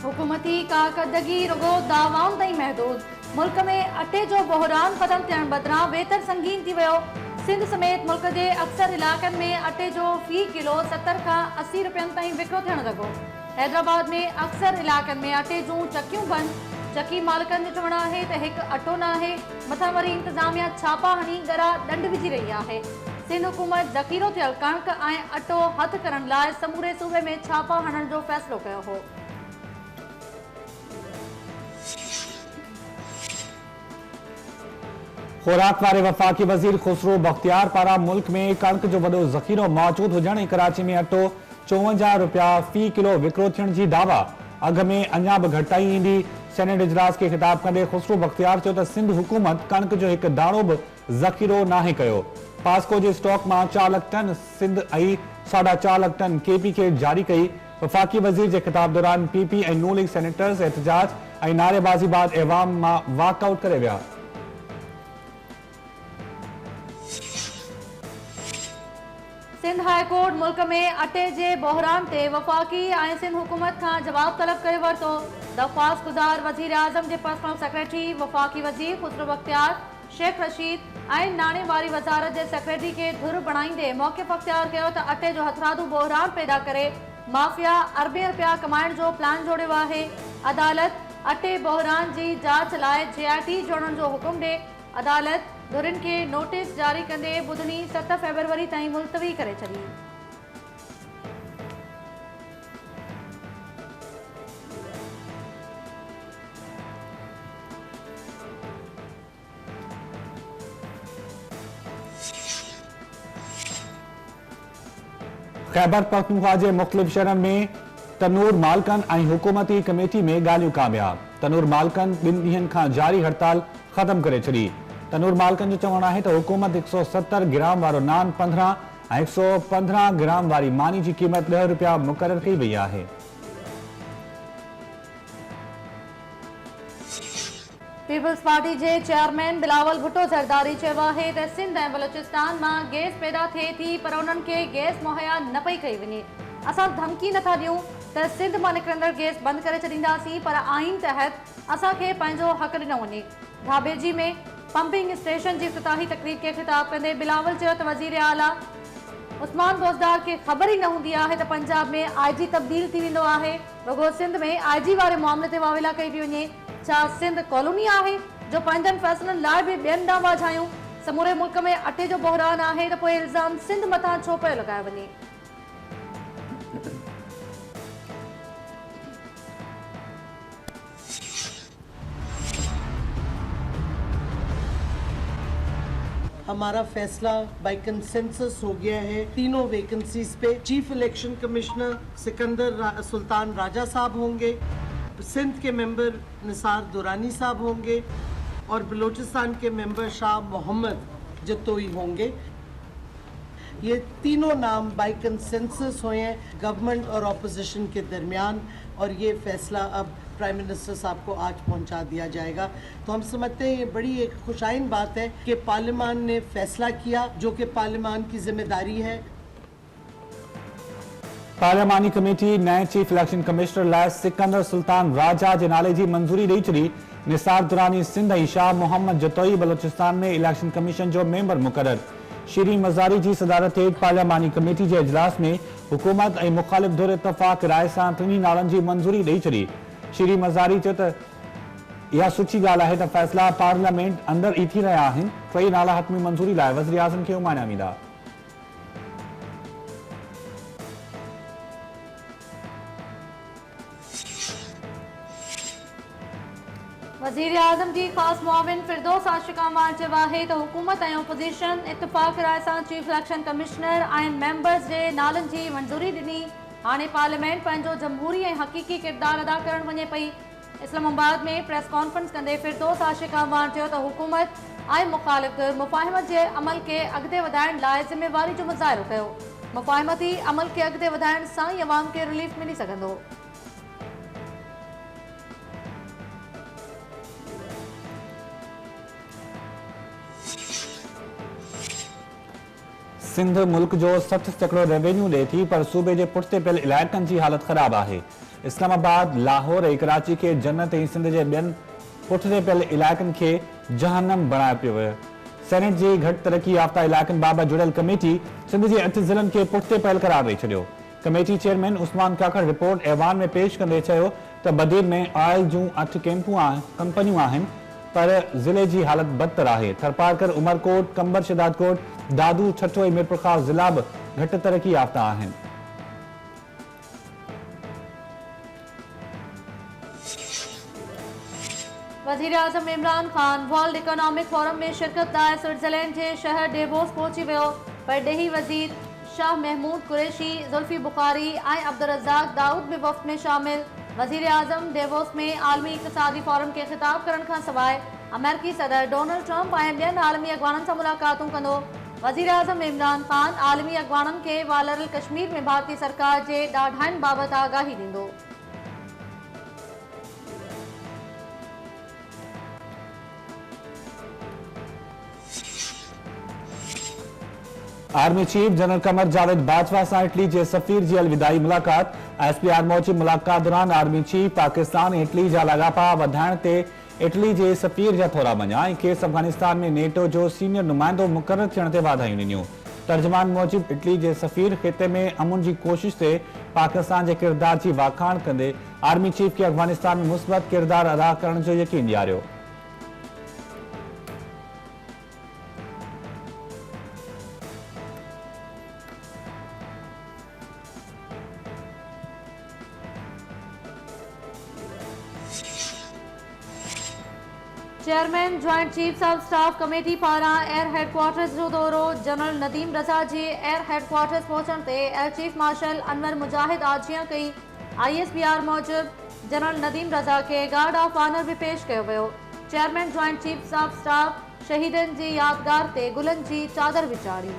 हुकूमती कारकर्दगी रुगो दावाउनि ताईं महदूद। मुल्क में अटे जो बहरान ख़त्म थियण बदिरां वेतर संगीन थी वियो। सिंध समेत मुल्क जे अक्सर इलाक़नि में अटे जो फी किलो 70 खां 80 रुपयनि ताईं विकिरो थियण लॻो। हैदराबाद में अक्सर इलाक़नि में अटे जूं चकियूं बंदि। चकी मालिकनि जो चवणु आहे त हिकु अटो न आहे, मथां वरी इंतज़ामिया छापा हणी ॻरा ॾंड विझी रही आहे। सिंध हुकूमत ज़ख़ीरो थियल कणिक ऐं अटो हथु करण लाइ समूरे सूबे में छापा हणण जो फ़ैसिलो कयो हो। खुराक वारे वफ़ाक़ी वज़ीर खुसरो बख्तियार पारां मुल्क में कणिक जो वॾो ज़ख़ीरो मौजूद हुजण ऐं कराची में अटो 54 रुपया फ़ी किलो विकिरो थियण जी दावा। अघ में अञा बि घटाई ईंदी। सेनेट इजलास खे ख़िताब कंदे खुसरो बख्तियार चयो त सिंध हुकूमत कणिक जो हिकु दाणो बि ज़ख़ीरो नाहे कयो। पास्को जे स्टॉक मां 4 लाख टन सिंध ऐं 4.5 लाख टन केपी खे जारी कई। वफ़ाक़ी वज़ीर जे ख़िताब दौरान पीपी ऐं नून लीग सेनेटर्स एहतजाज ऐं नारेबाज़ी बाद ऐवाम मां वॉकआउट करे विया। सिंध हाई कोर्ट मुल्क में अटे जे बहरान ते वफ़ाक़ी ऐं सिंध हुकूमत खां जवाब तलब करे वरितो। दरख़्वास्त गुज़ार वज़ीर आज़म जे पर्सनल सेक्रेटरी वफ़ाक़ी वज़ीर खुसरो बख्तियार, शेख रशीद ऐं नाणे वारी वज़ारत जे सेक्रेटरी खे धुर बणाईंदे मौक़िफ़ अख़्तियार कयो त अटे जो हथरादू बहरान पैदा करे माफ़िया अरबें रुपया कमाइण जो प्लान जोड़ियो आहे। अदालत अटे बहरान जी जांच लाइ JIT जोड़ण जो हुकुम ॾे। अदालत धुरिन खे नोटिस जारी कंदे ॿुधणी 7 फरवरी ताईं मुलतवी करे छॾी। खैबर पख्तूनख्वा जे मुख़्तलिफ़ शहरनि में तनूर मालिकनि ऐं हुकूमती कमेटी में ॻाल्हियूं कामयाब। तनूर मालिकनि 2 ॾींहनि खां जारी हड़ताल ख़त्म करे छॾी। तनूर मालिकनि जो चवणु आहे त हुकूमत 170 ग्राम वारो नान 15 ऐं 115 ग्राम वारी मानी जी क़ीमत 10 रुपया मुक़ररु कई वई आहे। पीपल्स पार्टी जे चेयरमैन बिलावल भुट्टो ज़रदारी चयो आहे त सिंध ऐं बलोचिस्तान मां गैस पैदा थिए थी, पर उन्हनि खे गैस मुहैया न पई कई वञे। असां धमकी नथा ॾियूं त सिंध मां निकिरंदड़ गैस बंदि करे छॾींदासीं, पर आइन तहत असांखे पंहिंजो हक़ ॾिनो वञे। ढाबेजी में पंपिंग स्टेशन जी इफ़्तिताही तक़रीब खे ख़िताब कंदे बिलावल चयो त वज़ीर आला उस्मान बोज़दार खे ख़बर ई न हूंदी आहे त पंजाब में IG तब्दील थी वेंदो आहे। रुगो सिंध में IG वारे मामले ते वावेला कई पई वञे। छा सिंध कॉलोनी आहे जो पंहिंजनि फ़ैसिलनि लाइ बि ॿियनि ॾांहुं वाझायूं? समूरे मुल्क में अटे जो बहरान आहे त पोइ इल्ज़ाम सिंध मथां छो पियो लॻायो वञे? हमारा फैसला बाय कंसेंसस हो गया है। तीनों वैकेंसीज पे chief election commissioner Sikandar Sultan Raja साहब होंगे, सिंध के मेंबर निसार दुरानी साहब होंगे और बलूचिस्तान के मेंबर शाह मोहम्मद जतोई होंगे। ये तीनों नाम बाय कंसेंसस हुए हैं गवर्नमेंट और ऑपोजिशन के दरमियान, और ये फैसला अब प्राइम मिनिस्टर साहब को आज पहुंचा दिया जाएगा। तो हम समझते हैं ये बड़ी एक खुशाइन बात है कि पार्लियामान ने फैसला किया, जो कि पार्लियामान की जिम्मेदारी है। पार्लियामानी कमेटी नए चीफ इलेक्शन कमिश्नर लाइ सिकंदर सुल्तान राजा जे नाले जी मंजूरी ॾेई छॾी। निसार दुरानी सिंध ऐं शाह मोहम्मद जतोई बलोचिस्तान में इलेक्शन कमीशन जो मेंबर मुक़रर। शीरी मज़ारी जी सदारत हेठि पार्लियामानी कमेटी जे इजलास में हुकूमत ऐं मुख़ालिफ़ धुर इतफ़ाक़ राय सां 3 नालनि जी मंजूरी ॾेई छॾी। शीरी मज़ारी चयो त इहा सुठी ॻाल्हि आहे त फ़ैसिला पार्लियामेंट अंदरि ई थी रहिया आहिनि। 3 नाला हतमी मंजूरी लाइ वज़ीर आज़म खे उमाणिया वेंदा। वज़ीर आज़म जी ख़ासि मुआविन फिरदौस आशिकावान चयो आहे त हुकूमत ऐं अपोज़िशन इतफ़ाक़ राय सां चीफ इलेक्शन कमिश्नर ऐं मेंबर्स जे नालनि जी मंजूरी ॾिनी। हाणे पार्लियामेंट पंहिंजो जमहूरी ऐं हक़ीक़ी किरदारु अदा करणु वञे पई। इस्लामाबाद में प्रेस कॉन्फ्रेंस कंदे फिरदौस आशिकावान चयो त हुकूमत ऐं मुख़ालिफ़ मुफ़ाहिमत जे अमल खे अॻिते वधाइण लाइ ज़िम्मेवारी जो मुज़ाहिरो कयो। मुफ़ाहिमती अमल खे अॻिते वधाइण सां ई अवाम खे रिलीफ मिली सघंदो। सिंध मुल्क जो 60% रेवेन्यू ॾिए थी, पर सूबे जे पुठिते पियल इलाइक़नि जी हालत ख़राब आहे। इस्लामाबाद, लाहौर ऐं कराची के जन्नत ऐं सिंध जे ॿियनि पुठिते पियल इलाइक़नि खे जहन्नम बणायो पियो वियो। सेनेट जे घटि तरक़ी याफ़्ता इलाइक़नि बाबति जुड़ियल कमेटी सिंध जे 8 ज़िलनि खे पुठिते पियल करार ॾेई छॾियो। कमेटी चेयरमैन उस्मान काकड़ रिपोर्ट ऐवान में पेश कंदे चयो त बदीर में ऑयल जूं 8 कंपनियूं आहिनि, पर ज़िले जी हालत बदतर आहे। थरपारकर, उमरकोट, कंबर, शिदातकोट, दादू, छठो ऐं मीरपुर ज़िला बि घटि तरक़ी याफ़्ता आहिनि। वज़ीर आज़म Imran Khan world economic forum में शिरकत लाइ स्विट्जरलैंड जे शहर डेवोस पहुची वियो, पर ॾेही वज़ीर शाह महमूद कुरैशी, ज़ुल्फी बुखारी ऐं अब्दुर्रज़ाक दाऊद बि वफ़द में शामिल। वज़ीर आज़म डेवोस में आलमी इक़्तिसादी फोरम खे ख़िताब करण खां सवाइ अमेरिकी सदर डोनाल्ड ट्रंप ऐं ॿियनि आलमी अॻवाननि सां मुलाक़ातूं कंदो। वज़ीर आज़म इमरान खान आलमी अॻवाननि खे वालरल कश्मीर में भारतीय सरकार जे ॾाढाइनि बाबति आगाही ॾींदो। Army chief general Qamar Javed Bajwa सां इटली जे सफ़ीर जी अलविदाई मुलाक़ात। SPR मौजी मुलाक़ात दौरान आर्मी चीफ पाकिस्तान ऐं इटली जा लाॻापा वधाइण ते इटली जे सफ़ीर जा थोरा मञा ऐं खेसि अफ़गानिस्तान में नेटो जो सीनियर नुमाइंदो मुक़ररु थियण ते वाधायूं ॾिनियूं। तर्जुमान मूजिब इटली जे सफ़ीर ख़िते में अमुन जी कोशिश ते पाकिस्तान जे किरदार जी वाखाण कंदे आर्मी चीफ खे अफ़गानिस्तान में मुस्बत किरदार अदा करण जो यकीन ॾियारियो। Chairman joint chiefs of staff committee पारां एयर हेडक्वार्टर्स जो दौरो। जनरल नदीम रज़ा जे एयर हेडक्वार्टर्स पहुचण ते air chief marshal Anwar Mujahid आजियां कई। ISPR मूजिब जनरल नदीम रज़ा खे गार्ड ऑफ ऑनर भी पेश कयो वियो। Chairman joint chiefs of staff शहीदनि जी यादगार ते गुलनि जी चादर विछाड़ी।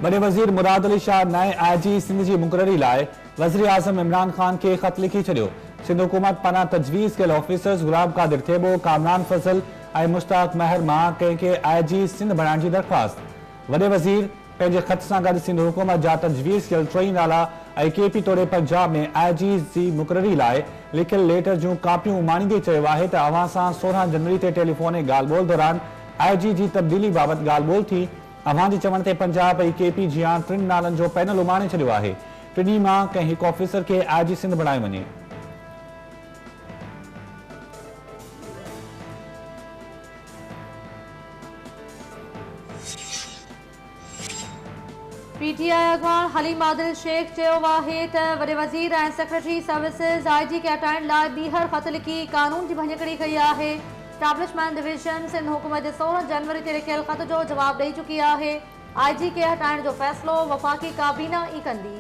वॾे वज़ीर मुराद अली शाह नए IG सिंध जी मुक़ररी लाइ वज़ीर आज़म इमरान खान खे ख़त लिखी छॾियो। सिंध हुकूमत पारां तजवीज़ कयल ऑफिसर्स गुलाब कादिर थेबो, कामरान फज़ल ऐं मुश्ताक महर मां कंहिंखे IG सिंध बणाइण जी दरख़्वास्त। वॾे वज़ीर पंहिंजे ख़त सां गॾु सिंध हुकूमत जा तजवीज़ कयल 3 नाला ऐं KP तौर पंजाब में IG जी मुक़ररी लाइ लिखियल लेटर जूं कापियूं उमाणींदे चयो आहे त अव्हां सां 16 जनवरी ते टेलीफोन ऐं ॻाल्हि ॿोल दौरान IG जी तब्दीली बाबति ॻाल्हि ॿोल थी। अव्हां जे चवण ते पंजाब ऐं KP जियां 3 नालनि जो पैनल उमाणे छॾियो आहे। टिनी मां कंहिं हिकु ऑफिसर खे IG सिंध बणायो वञे। PTI अॻवान हलीम आदिल शेख चयो आहे त वॾे वज़ीर ऐं सेक्रेटरी सर्विसिस IG खे हटाइण लाइ ॿीहर ख़त लिखी कानून जी भञकड़ी कई आहे। एस्टैब्लिशमेंट डिवीजन सिंध हुकूमत जे 16 जनवरी ते लिखियल ख़त जो जवाब ॾेई चुकी आहे। IG खे हटाइण जो फ़ैसिलो वफ़ाक़ी काबीना ई कंदी।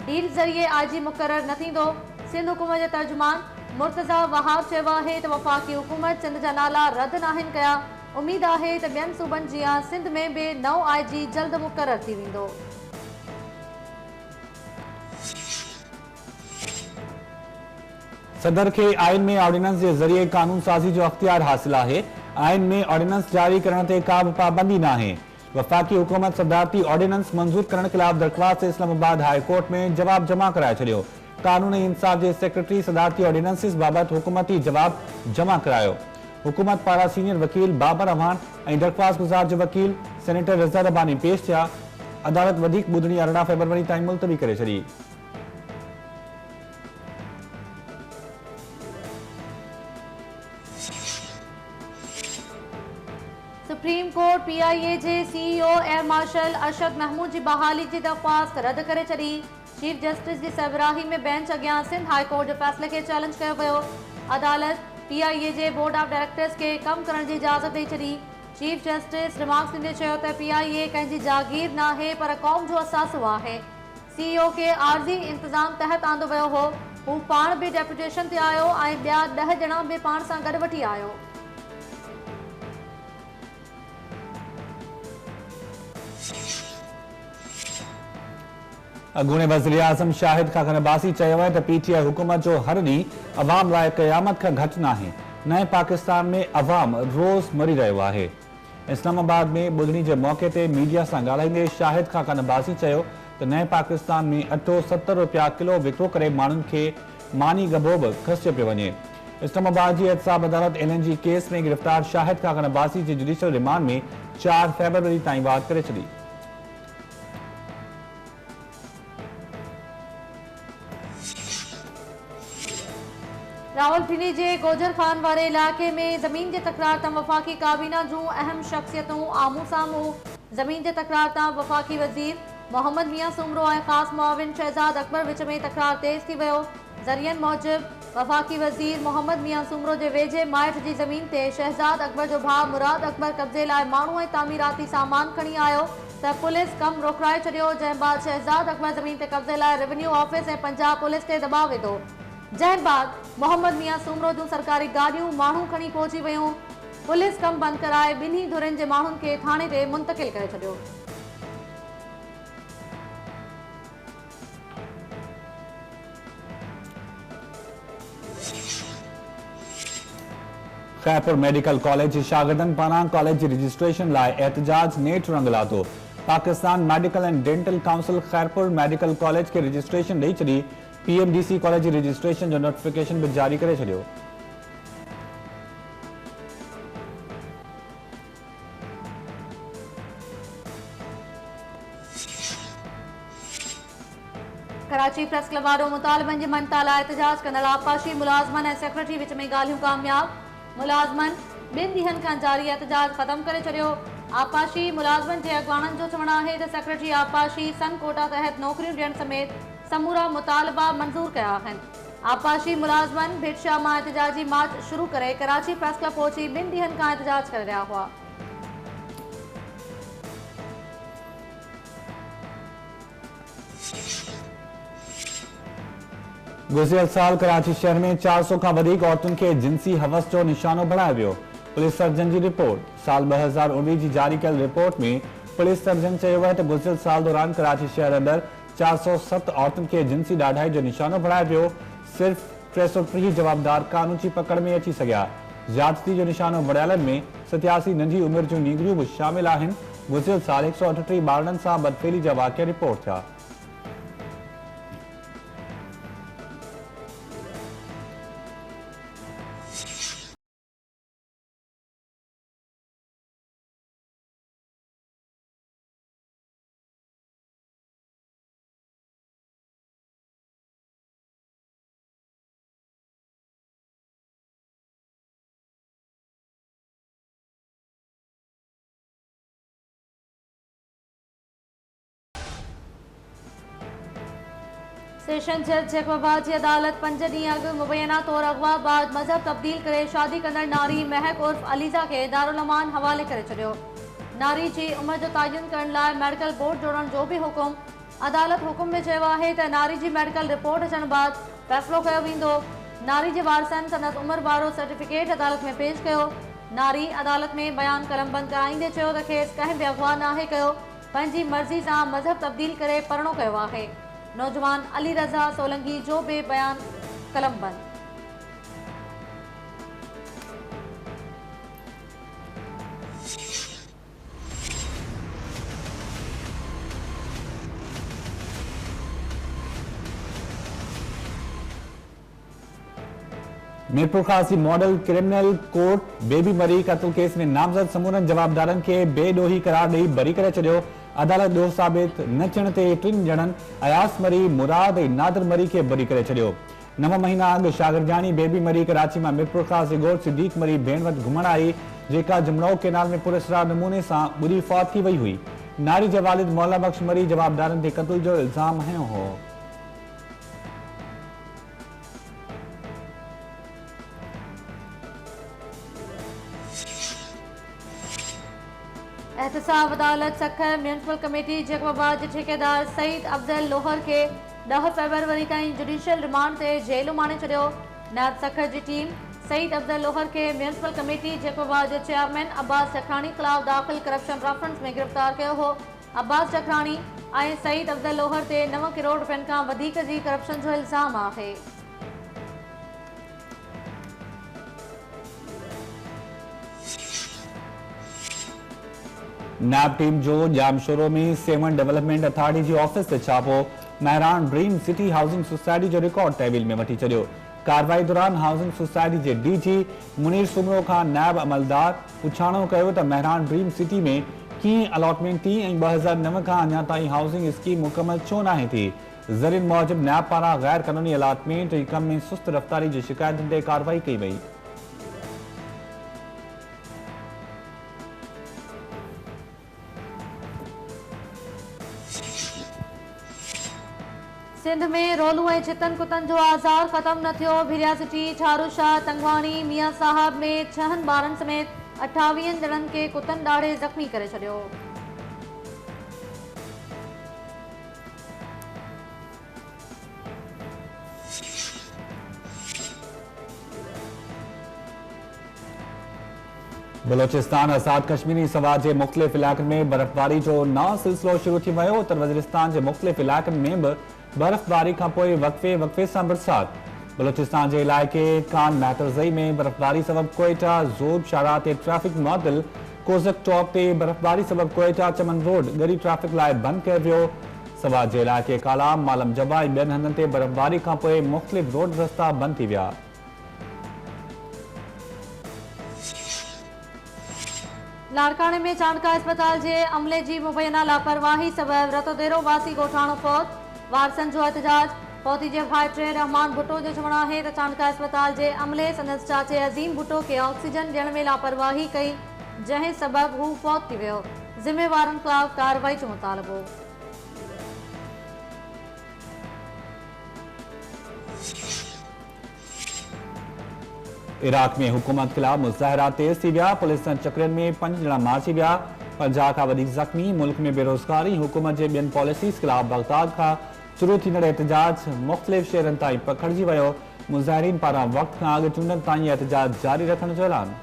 डील ज़रिए IG मुक़ररु न थींदो। सिंध हुकूमत जे तर्जुमान मुर्तज़ा वहाब चयो आहे त वफ़ाक़ी हुकूमत सिंध जा नाला रद्द नाहिनि कया। उमीद आहे त ॿियनि सूबनि जियां सिंध में बि नओं IG जल्द मुक़ररु थी वेंदो। सदर खे आइन में ऑर्डिनेंस जे ज़रिए कानून साज़ी जो अख्तियार हासिल आहे। आइन में ऑर्डिनेंस जारी करण ते का बि पाबंदी न आहे। वफ़ाक़ी हुकूमत सदारती ऑर्डिनेंस मंज़ूर करण ख़िलाफ़ दरख़्वास्त इस्लामाबाद हाई कोर्ट में जवाब जमा कराए छॾियो। कानून ऐं इंसाफ़ जे सेक्रेटरी सदारती ऑर्डिनेंसिस बाबति हुकूमती जवाब जमा करायो। हुकूमत पारां सीनियर वकील बाबर अवान ऐं दरख़्वास्त गुज़ार जो वकील सेनेटर रज़ा रबानी पेश थिया। अदालत वधीक ॿुधणी 18 फरवरी ताईं मुलतवी करे छॾी। सुप्रीम कोर्ट PIA जे CEO air marshal Arshad Mahmood जी बहाली जी दरख़्वास्त रद्द करे छॾी। चीफ जस्टिस जी सरबराही में बेंच अॻियां सिंध हाई कोर्ट जे फ़ैसिले खे चैलेंज कयो वियो। अदालत PIA J board of directors खे कम करण जी इजाज़त ॾेई छॾी। चीफ जस्टिस रिमार्क्स ॾींदे चयो त PIA कंहिंजी जागीर न आहे पर क़ौम जो असासो आहे। CEO खे आर्ज़ी इंतज़ाम तहत आंदो वियो हो। हू पाण बि डेप्यूटेशन ते आयो ऐं ॿिया 10 ॼणा बि पाण सां गॾु वठी आयो। अॻूणे वज़ीर आज़म शाहिद खान अब्बासी चयो आहे त PTI हुकूमत जो हर ॾींहुं अवाम लाइ क़यामत खां घटि न आहे। नए पाकिस्तान में अवाम रोज़ मरी रहियो आहे। इस्लामाबाद में ॿुधणी जे मौक़े ते मीडिया सां ॻाल्हाईंदे शाहिद खान अब्बासी चयो तो नए पाकिस्तान में अटो 70 रुपया किलो विकिरो करे माण्हुनि खे मानी गबो बि खसियो पियो वञे। इस्लामाबाद जी एहतसाब अदालत LNG केस में गिरफ़्तार शाहिद खान अब्बासी जी जुडिशियल रिमांड में 4 फरवरी ताईं वाध करे छॾी। रावलपिंडी जे गोजर खान वारे इलाके में ज़मीन जे तकरार तां वफ़ाक़ी काबीना जूं अहम शख़्सियतूं आमूं साम्हूं। ज़मीन जे तकरार तां वफ़ाक़ी वज़ीर मोहम्मद मियां सुमरो ऐं ख़ासि मुआविन शहज़ाद अकबर विच में तकरार तेज़ थी वियो। ज़रियनि मूजिब वफ़ाक़ी वज़ीर मोहम्मद मियां सुमरो जे वेझे माइट जी ज़मीन ते शहज़ाद अकबर जो भाउ मुराद अकबर कब्ज़े लाइ माण्हू ऐं तामीराती सामान खणी आयो त पुलिस कमु रोकराए छॾियो, जंहिं बाद शहज़ाद अकबर ज़मीन ते कब्ज़े लाइ रेवेन्यू ऑफिस ऐं पंजाब पुलिस ते दॿाउ विधो, जंहिं बाद मोहम्मद मियां सुमरो जूं सरकारी गाॾियूं माण्हू खणी पहुची वियूं। पुलिस कमु बंदि कराए ॿिन्ही धुरियुनि जे माण्हुनि खे थाणे ते मुंतक़िल करे छॾियो। खैरपुर मेडिकल कॉलेज शागिर्दनि पारां कॉलेज जी रजिस्ट्रेशन लाइ एहतजाज नेठि रंग लाथो। Pakistan medical and dental council Khairpur medical college के रजिस्ट्रेशन ॾेई छॾी। PMDC कॉलेज जी रजिस्ट्रेशन जो नोटिफिकेशन भी जारी करे छॾियो। कराची प्रेस क्लब वारो मुतालबनि जी मञता लाइ एहतजाज कंदड़ आपाशी मुलाज़मन ऐं सेक्रेटरी विच में ॻाल्हियूं कामयाब। मुलाज़मन 2 ॾींहनि खां जारी एहतजाज ख़त्म करे छॾियो। आपाशी मुलाज़मनि जे अॻवाननि जो चवणु आहे त सेक्रेटरी आपाशी सन कोटा तहत नौकरियूं ॾियण समेत समूरा मुतालबा मंज़ूर कया आहिनि। आपाशी मुलाज़मन भिटशाह मां एहतजाजी मार्च शुरू करे कराची प्रेस क्लब पहुची 2 ॾींहनि खां एहतजाज करे रहिया हुआ। गुज़िरियल साल कराची शहर में 400 खां वधीक औरतुनि खे जिनसी हवस जो निशानो बणायो वियो। पुलिस सर्जन जी रिपोर्ट। साल 2019 जी जारी कयल रिपोर्ट में पुलिस सर्जन चयो आहे त गुज़िरियल साल दौरान कराची शहर अंदर 407 औरतुनि खे जिनसी ॾाढाई जो निशानो बणायो वियो। सिर्फ़ 330 जवाबदार कानून जी पकड़ में अची सघिया। ज़्यादती जो निशानो बणायलनि में 87 नंढी उमिरि जूं नीगरियूं बि शामिल आहिनि। गुज़िरियल साल 138 ॿारनि सां बदफेली जा वाक़िया रिपोर्ट थिया। सेशन जज जैकबाबाद की अदालत 5 ॾींहं अॻु मुबैना तौर अगवा बाद मज़हब तब्दील करे शादी कंदड़ नारी महक उर्फ अलीज़ा के दारुल अमान हवाले करे छॾियो। नारी जी उम्र जो तयन करण लाइ मेडिकल बोर्ड जोड़ण जो भी हुकुम। अदालत हुकुम में चयो आहे त नारी जी मेडिकल रिपोर्ट अचण बाद फ़ैसिलो कयो वेंदो। नारी जे वारसनि संदसि उम्र वारो सर्टिफिकेट अदालत में पेश कयो। नारी अदालत में बयान कलमबंद कराईंदे चयो त खेसि कंहिं बि अगवा नाहे कयो, पंहिंजी मर्ज़ी सां मज़हब तब्दील करे परणो कयो आहे। नौजवान अली रज़ा सोलंगी जो भी बयान कलमबंद। मीरपुर खासी मॉडल क्रिमिनल कोर्ट बेबी मरी कत्ल केस में नामज़द समूरनि जवाबदारनि खे बेॾोही करार ॾेई बरी करे छॾियो। अदालत ॾोह साबित न थियण ते 3 ॼणनि अयास मरी, मुराद ऐं नादिर मरी खे बरी करे छॾियो। 9 महीना अॻु शागिर्दियाणी बेबी मरी कराची मां मीरपुर खां सिगोर सिद्दीक मरी भेण वटि घुमण आई, जेका जमड़ो केनाल में पुरस्कार नमूने सां ॿुॾी फौत थी वई हुई। नारी जे वालिद मौला बख्श मरी जवाबदारनि ते क़त्ल जो इल्ज़ाम हयो हो। एहतसाब अदालत सखर म्यूनसिपल कमेटी जैकबाबाद के ठेकेदार सईद अफजल लोहर के 10 फरवरी ताईं जुडिशियल रिमांड से जेल माणे छॾियो। नायब सखर की टीम सईद अफजल लोहर के म्यूनसिपल कमेटी जैकबाबाद के चेयरमैन अब्बास चखरानी खिलाफ दाखिल करप्शन रेफरेंस में गिरफ्तार किया हो। अब्बास चखरानी ऐं सईद अफजल लोहर ते 9 करोड़ रुपयनि खां वधीक जी करप्शन जो इल्ज़ाम आहे। नैब टीम जो जाम शोरो में 7 डेवलपमेंट अथॉरिटी जी ऑफिस से छापो महरान ड्रीम सिटी हाउसिंग सोसाइटी जो रिकॉर्ड तहवील में वठी छॾियो। कार्रवाई दौरान हाउसिंग सोसाइटी के डीजी मुनीर सुमरो का नैब अमलदार पुछाणो कयो त महरान ड्रीम सिटी में की अलॉटमेंट थी 2009 का अञा ताईं हाउसिंग स्कीम मुकम्मल छो नाहे थी। ज़रीन मूजिब नैब पारा गैर कानूनी अलॉटमेंट कम में सुस्त रफ्तारी की शिकायतुनि ते कार्रवाई कई वई। सिंध में रोलू ऐं छितन कुतन जो आज़ार ख़त्म न थियो। भिरिया सिटी छारूशाह तंगवाणी मियां साहब में 6 ॿारनि समेत 28 ॼणनि के कुतन ॾाढे ज़ख़्मी करे छॾियो। बलोचिस्तान आज़ाद कश्मीरी सवा के मुख्तलिफ इलाक़नि में बर्फ़बारी जो नओं सिलसिलो शुरू थी वियो। उत्तर वज़ीरिस्तान के मुख्तलिफ इलाक़नि में भी बर्फ़बारी का वक़्फ़े वक़्फ़े से बरसात। बलोचिस्तान के इलाके कान महतरज़ई में बर्फ़बारी सबब कोयटा ज़ोब शाहराह ते ट्रैफिक मुअत्तल। कोज़क टॉप ते बर्फ़बारी सबब कोयटा चमन रोड गरी ट्रैफिक लाइ बंद कयो वियो। सवा के इलाके कालाम मालम जबा ऐं ॿियनि हंधनि ते बर्फ़बारी खां पोइ मुख़्तलिफ़ रोड रस्ता बंद थी विया। लाड़काने में चाणका अस्पताल के अमले की मुबैना लापरवाही सबब रतोदेरो वासी गोठाणो फौत। वारसन जो एहतजाज। फौती के भाइटे रहमान भुट्टो जो चवण है तो चाणका अस्पताल के अमले संदस चाचे अजीम भुट्टो के ऑक्सीजन ॾियण में लापरवाही कई जंहिं सबब हू फौत थी वियो। ज़िम्मेवारनि ख़िलाफ़ कार्रवाई जो मुतालबो। इराक में हुकूमत खिलाफ मुज़ाहिरा तेज थी विया। पुलिस चक्रियन में 5 ॼणा मारिजी विया। 50 का वधीक ज़ख़्मी। मुल्क में बेरोज़गारी हुकूमत के ॿियनि पॉलिसीज़ खिलाफ बगदाद का शुरू थींदड़ एहतजाज मुख़्तलिफ़ शहरनि ताईं पखिड़िजी वियो। मुज़ाहिरीन पारां वक़्त खां अॻु चूंडनि ताईं एहतजाज जारी रखण जो ऐलान।